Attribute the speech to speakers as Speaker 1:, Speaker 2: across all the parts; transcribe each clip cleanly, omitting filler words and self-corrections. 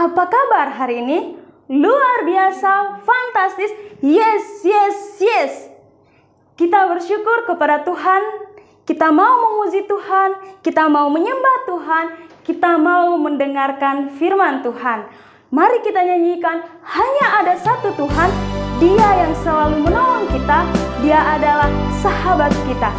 Speaker 1: Apa kabar hari ini? Luar biasa, fantastis, yes, yes, yes. Kita bersyukur kepada Tuhan, kita mau memuji Tuhan, kita mau menyembah Tuhan, kita mau mendengarkan firman Tuhan. Mari kita nyanyikan, hanya ada satu Tuhan, Dia yang selalu menolong kita, Dia adalah sahabat kita.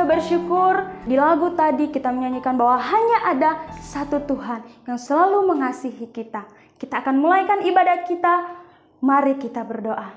Speaker 1: Bersyukur di lagu tadi kita menyanyikan bahwa hanya ada satu Tuhan yang selalu mengasihi kita. Kita akan mulaikan ibadah kita. Mari kita berdoa.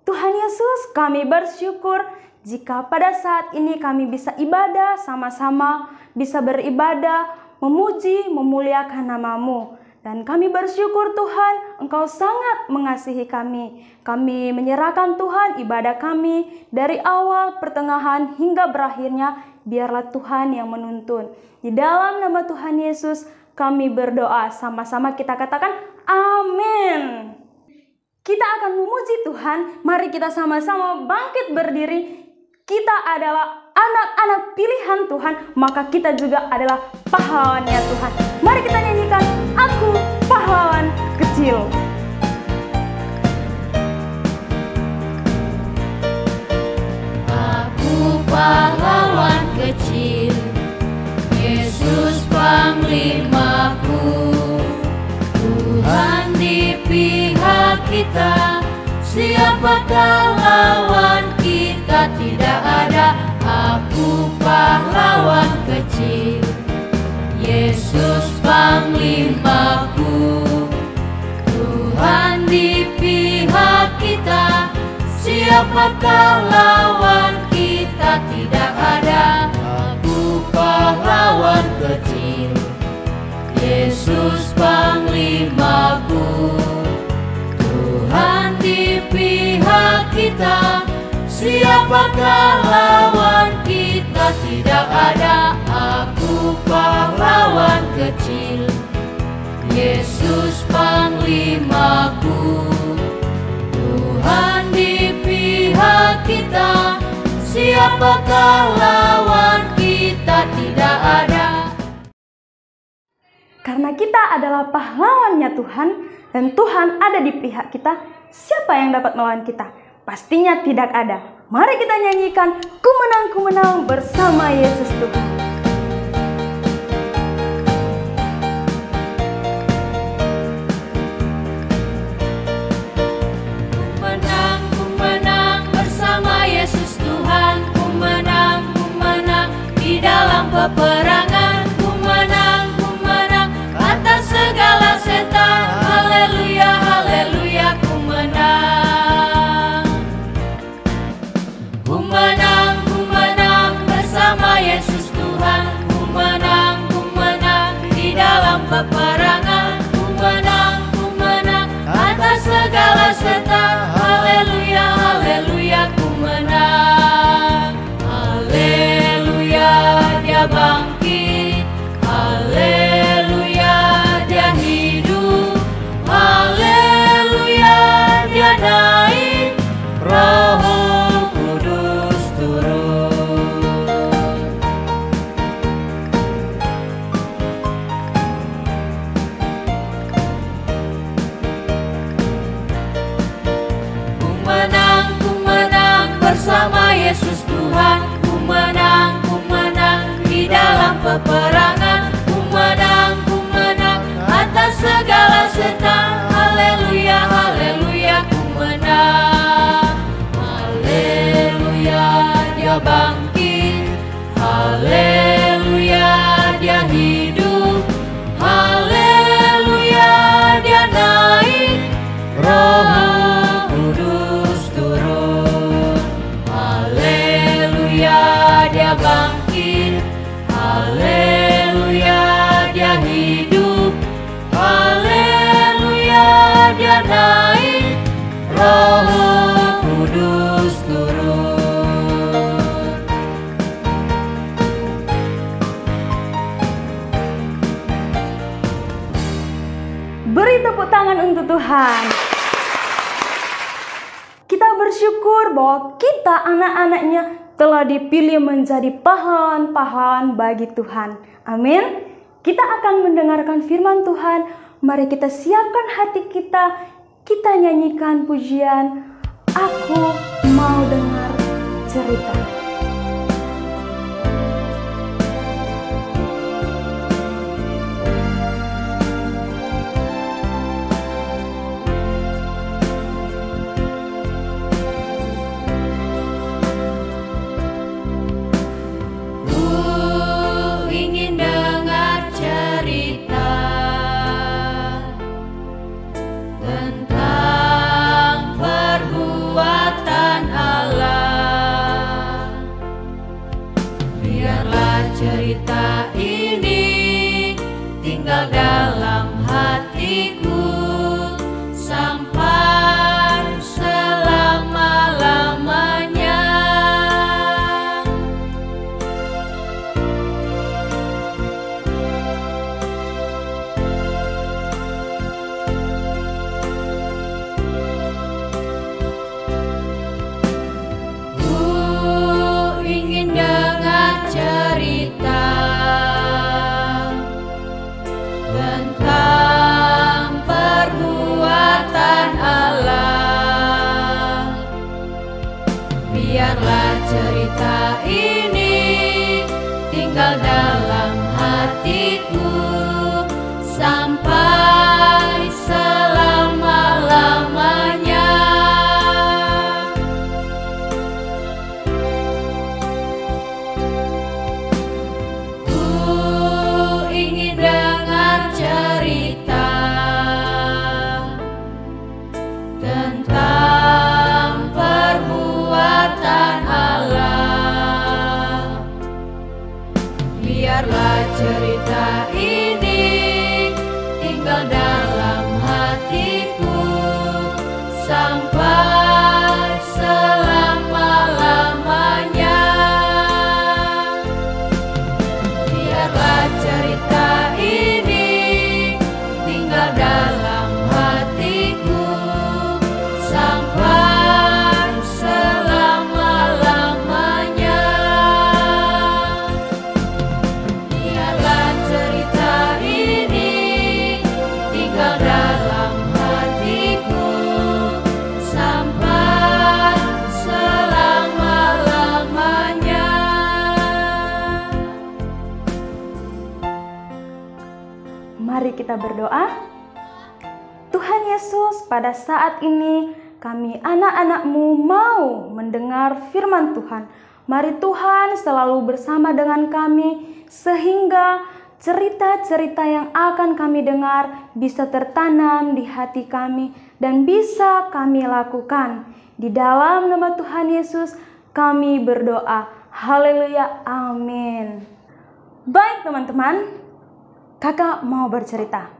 Speaker 1: Tuhan Yesus, kami bersyukur jika pada saat ini kami bisa ibadah sama-sama, bisa beribadah, memuji, memuliakan nama-Mu. Dan kami bersyukur Tuhan, Engkau sangat mengasihi kami. Kami menyerahkan Tuhan ibadah kami dari awal, pertengahan, hingga berakhirnya. Biarlah Tuhan yang menuntun. Di dalam nama Tuhan Yesus kami berdoa. Sama-sama kita katakan amin. Kita akan memuji Tuhan. Mari kita sama-sama bangkit berdiri. Kita adalah anak-anak pilihan Tuhan, maka kita juga adalah pahlawannya Tuhan. Mari kita nyanyikan, aku pahlawan kecil.
Speaker 2: Aku pahlawan kecil, Yesus panglimaku, Tuhan di pihak kita, siapakah lawan kita? Tidak ada. Aku pahlawan kecil, Yesus panglimaku, Tuhan di pihak kita, siapakah lawan kita? Tidak ada. Aku kecil. Yesus Panglimaku, Tuhan di pihak kita, siapakah lawan kita? Tidak ada, aku pahlawan kecil. Yesus Panglimaku, Tuhan di pihak kita, siapakah lawan kita? Tidak ada.
Speaker 1: Karena kita adalah pahlawannya Tuhan dan Tuhan ada di pihak kita, siapa yang dapat melawan kita? Pastinya tidak ada. Mari kita nyanyikan Ku menang, ku menang bersama Yesus Tuhan.
Speaker 2: Ku menang bersama Yesus Tuhan. Ku menang di dalam peperangan. Ku menang atas segala setan. Haleluya, haleluya, ku menang. Ku menang bersama Yesus Tuhan. Ku menang di dalam peperangan. Ku menang atas segala setan. Haleluya, haleluya, ku menang. Haleluya, dia bangkit. Haleluya, dia hidup. Haleluya, dia naik. Roh Kudus turun. Ku menang bersama Yesus Tuhan. Ku menang di dalam peperangan. Ku menang atas segala setan. Haleluya, haleluya, ku menang. Haleluya, dia bangkit. Haleluya, dia hidup. Haleluya, dia naik. Roh Kudus turun. Haleluya, dia bangkit. Haleluya, dia hidup. Haleluya, dia naik. Roh Kudus turun.
Speaker 1: Beri tepuk tangan untuk Tuhan. Kita bersyukur bahwa kita anak-anaknya telah dipilih menjadi pahlawan-pahlawan bagi Tuhan. Amin. Kita akan mendengarkan firman Tuhan. Mari kita siapkan hati kita. Kita nyanyikan pujian Aku Mau Dengar Cerita.
Speaker 2: Tentang perbuatan Allah, biarlah cerita ini tinggal dalam hatiku sampai selama-lamanya. Dengar cerita tentang
Speaker 1: kita berdoa. Tuhan Yesus, pada saat ini kami anak-anak-Mu mau mendengar firman Tuhan. Mari Tuhan selalu bersama dengan kami sehingga cerita-cerita yang akan kami dengar bisa tertanam di hati kami dan bisa kami lakukan. Di dalam nama Tuhan Yesus kami berdoa. Haleluya, amin. Baik teman-teman, kakak mau bercerita.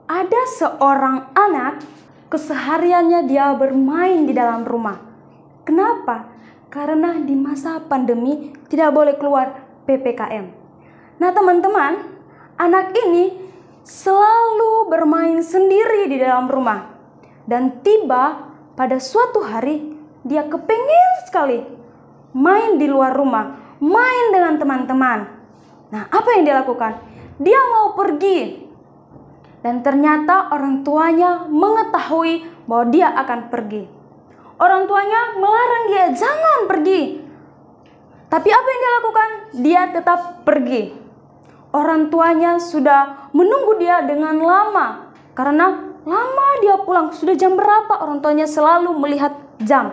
Speaker 1: Ada seorang anak, kesehariannya dia bermain di dalam rumah. Kenapa? Karena di masa pandemi tidak boleh keluar PPKM. Nah teman-teman, anak ini selalu bermain sendiri di dalam rumah. Dan tiba pada suatu hari dia kepengen sekali main di luar rumah, main dengan teman-teman. Nah apa yang dia lakukan? Dia mau pergi. Dan ternyata orang tuanya mengetahui bahwa dia akan pergi. Orang tuanya melarang dia, jangan pergi. Tapi apa yang dia lakukan? Dia tetap pergi. Orang tuanya sudah menunggu dia dengan lama. Karena lama dia pulang, sudah jam berapa? Orang tuanya selalu melihat jam.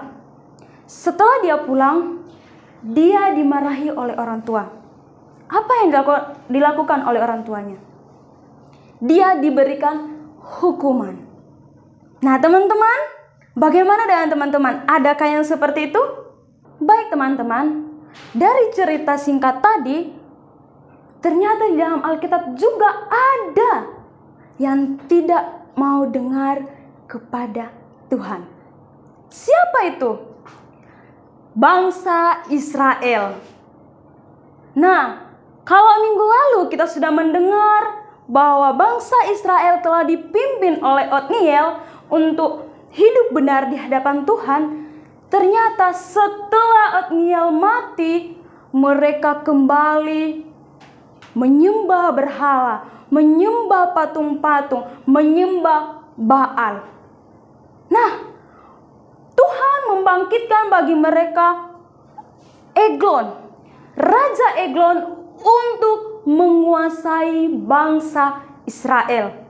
Speaker 1: Setelah dia pulang, dia dimarahi oleh orang tua. Apa yang dilakukan oleh orang tuanya? Dia diberikan hukuman. Nah teman-teman, bagaimana dengan teman-teman? Adakah yang seperti itu? Baik teman-teman, dari cerita singkat tadi, ternyata di dalam Alkitab juga ada yang tidak mau dengar kepada Tuhan. Siapa itu? Bangsa Israel. Nah, kalau minggu lalu kita sudah mendengar bahwa bangsa Israel telah dipimpin oleh Otniel untuk hidup benar di hadapan Tuhan, ternyata setelah Otniel mati, mereka kembali menyembah berhala, menyembah patung-patung, menyembah Baal. Nah, Tuhan membangkitkan bagi mereka Eglon, Raja Eglon untuk menguasai bangsa Israel.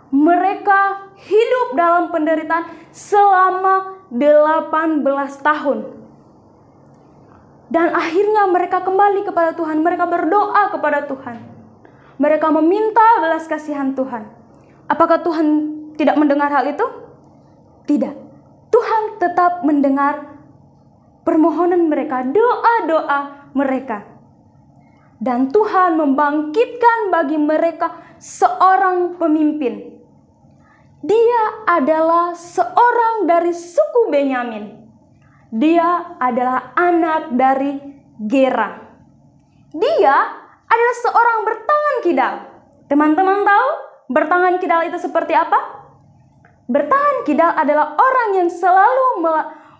Speaker 1: Mereka hidup dalam penderitaan selama 18 tahun. Dan akhirnya mereka kembali kepada Tuhan. Mereka berdoa kepada Tuhan. Mereka meminta belas kasihan Tuhan. Apakah Tuhan tidak mendengar hal itu? Tidak. Tuhan tetap mendengar permohonan mereka, doa-doa mereka. Dan Tuhan membangkitkan bagi mereka seorang pemimpin. Dia adalah seorang dari suku Benyamin. Dia adalah anak dari Gera. Dia adalah seorang bertangan kidal. Teman-teman tahu bertangan kidal itu seperti apa? Bertangan kidal adalah orang yang selalu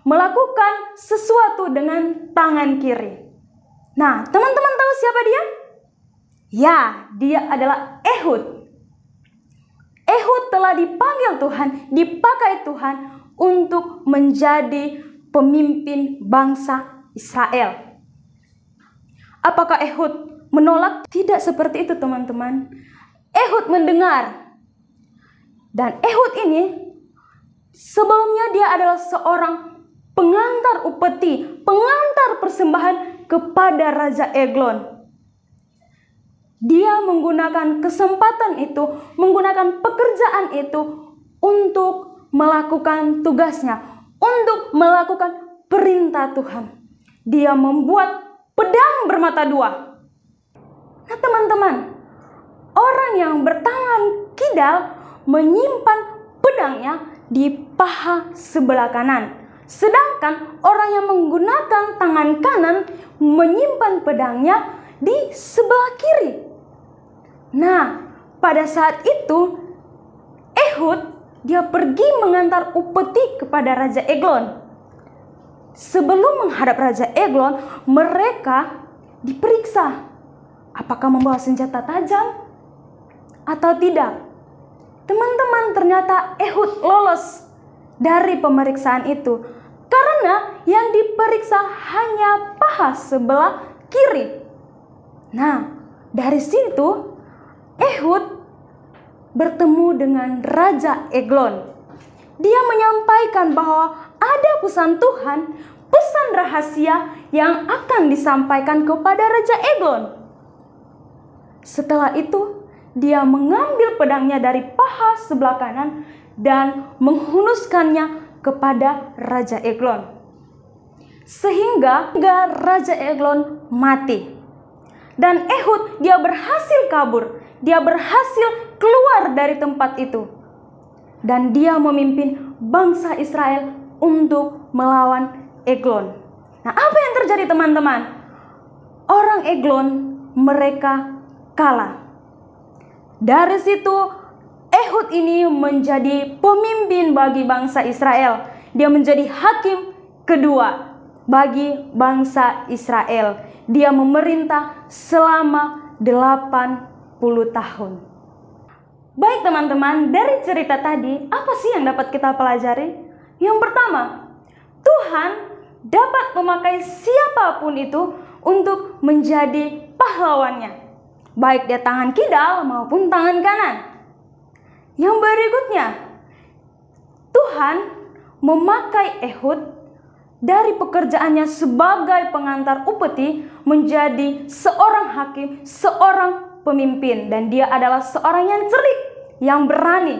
Speaker 1: melakukan sesuatu dengan tangan kiri. Nah, teman-teman tahu siapa dia? Ya, dia adalah Ehud. Ehud telah dipanggil Tuhan, dipakai Tuhan untuk menjadi pemimpin bangsa Israel. Apakah Ehud menolak? Tidak seperti itu teman-teman. Ehud mendengar. Dan Ehud ini sebelumnya dia adalah seorang pengantar upeti, pengantar persembahan kepada Raja Eglon. Dia menggunakan kesempatan itu, menggunakan pekerjaan itu untuk melakukan tugasnya, untuk melakukan perintah Tuhan. Dia membuat pedang bermata dua. Nah teman-teman, orang yang bertangan kidal menyimpan pedangnya di paha sebelah kanan. Sedangkan orang yang menggunakan tangan kanan menyimpan pedangnya di sebelah kiri. Nah, pada saat itu Ehud dia pergi mengantar upeti kepada Raja Eglon. Sebelum menghadap Raja Eglon, mereka diperiksa apakah membawa senjata tajam atau tidak. Teman-teman, ternyata Ehud lolos dari pemeriksaan itu. karena yang diperiksa hanya paha sebelah kiri. Nah, dari situ Ehud bertemu dengan Raja Eglon. Dia menyampaikan bahwa ada pesan Tuhan, pesan rahasia yang akan disampaikan kepada Raja Eglon. Setelah itu, dia mengambil pedangnya dari paha sebelah kanan dan menghunuskannya kepada Raja Eglon. Sehingga Raja Eglon mati. Dan Ehud dia berhasil kabur. Dia berhasil keluar dari tempat itu. Dan dia memimpin bangsa Israel untuk melawan Eglon. Nah, apa yang terjadi teman-teman? Orang Eglon mereka kalah. Dari situ Ehud ini menjadi pemimpin bagi bangsa Israel. Dia menjadi hakim kedua bagi bangsa Israel. Dia memerintah selama 80 tahun. Baik teman-teman, dari cerita tadi, apa sih yang dapat kita pelajari? Yang pertama, Tuhan dapat memakai siapapun itu untuk menjadi pahlawannya, baik dia tangan kidal maupun tangan kanan. Yang berikutnya, Tuhan memakai Ehud dari pekerjaannya sebagai pengantar upeti menjadi seorang hakim, seorang pemimpin, dan dia adalah seorang yang cerdik, yang berani.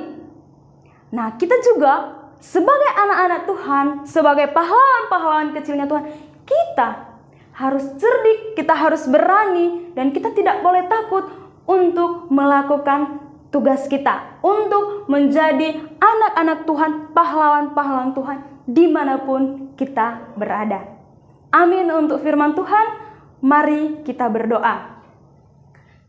Speaker 1: Nah, kita juga sebagai anak-anak Tuhan, sebagai pahlawan-pahlawan kecilnya Tuhan, kita harus cerdik, kita harus berani, dan kita tidak boleh takut untuk melakukan tugas kita, untuk menjadi anak-anak Tuhan, pahlawan-pahlawan Tuhan, dimanapun kita berada. Amin untuk firman Tuhan. Mari kita berdoa.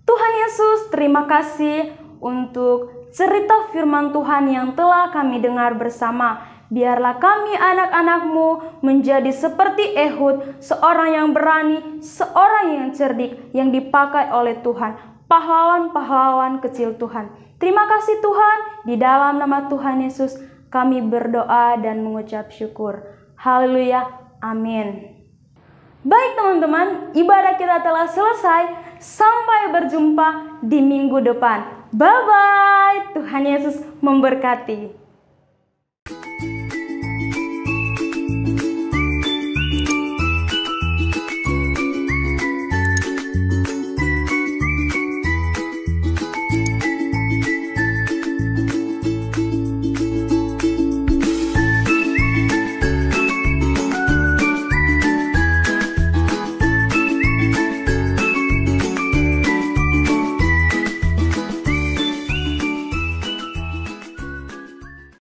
Speaker 1: Tuhan Yesus, terima kasih untuk cerita firman Tuhan yang telah kami dengar bersama. Biarlah kami anak-anak-Mu menjadi seperti Ehud, seorang yang berani, seorang yang cerdik, yang dipakai oleh Tuhan, pahlawan-pahlawan kecil Tuhan. Terima kasih Tuhan, di dalam nama Tuhan Yesus kami berdoa dan mengucap syukur. Haleluya, amin. Baik teman-teman, ibadah kita telah selesai. Sampai berjumpa di minggu depan. Bye-bye. Tuhan Yesus memberkati.